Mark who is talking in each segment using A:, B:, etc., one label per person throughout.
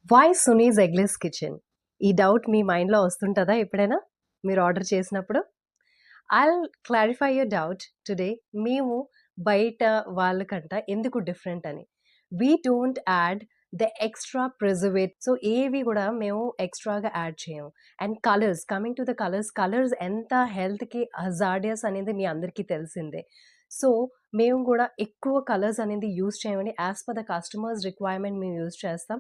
A: Why Sunny's eggless kitchen? ఈ doubt మీ మైండ్‌లో వస్తుంటదా ఎప్పుడైనా? మీరు ఆర్డర్ చేసినప్పుడు? I'll clarify your doubt today. మేము బయట వాళ్ళకంట ఎందుకు డిఫరెంట్ అని. We don't add the extra so, ఏవి గూడా మేము ఎక్స్‌ట్రాగా యాడ్ చేయము. And colours, coming to the colours ఎంత హెల్త్‌కి హజార్డియస్ అనేది మీ అందరికీ తెలిసిందే. సో, మేము గూడా ఎక్కువ కలర్స్ అనేది యూజ్ చేయమండి. As per the customers requirement మేము యూజ్ చేస్తాం.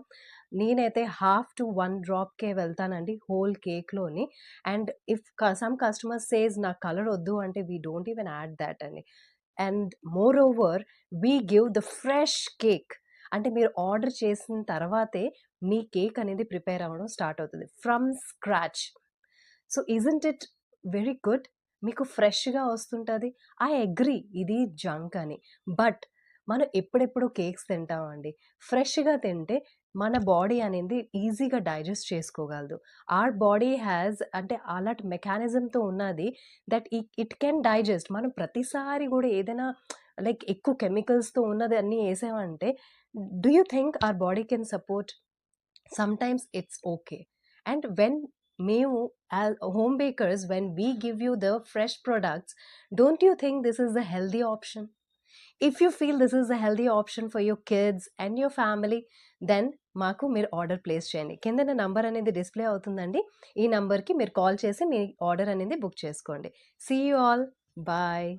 A: నేనైతే హాఫ్ టు 1 డ్రాప్‌కే వెళ్తానండి హోల్ కేక్‌లోని. And if some customer says నాకు కలర్ వద్దు అంటే we don't even add that అండి. And moreover we give the fresh cake. అంటే మీరు ఆర్డర్ చేసిన తర్వాతే మీ కేక్ అనేది ప్రిపేర్ అవ్వడం స్టార్ట్ అవుతది. From scratch. So, isn't it very good? మీకు ఫ్రెష్‌గా వస్తుంటది. ఐ అగ్రీ ఇది జంక్ అని. బట్ మనం ఎప్పుడెప్పుడు కేక్స్ తింటామండి. ఫ్రెష్‌గా తింటే మన బాడీ అనేది ఈజీగా డైజెస్ట్ చేసుకోగలదు. ఆర్ బాడీ హాస్ అంటే అలాంటి మెకానిజంతో ఉన్నది దట్ ఇట్ కెన్ డైజెస్ట్. మనం ప్రతిసారి గూడా ఏదైనా లైక్ ఎక్కువ కెమికల్స్‌తో ఉన్నది అన్నీ ఏసామంటే do you think our body can support? Sometimes it's okay. And when మేము as home bakers, when we give you the fresh products, don't you think this is a healthy option? If you feel this is a healthy option for your kids and your family, then మాకు మీరు order place చేయండి. కిందన number అనేది display అవుతుందండి. ఈ నంబర్‌కి మీరు call చేసి మీ ఆర్డర్ అనేది బుక్ చేసుకోండి. See you all. బాయ్.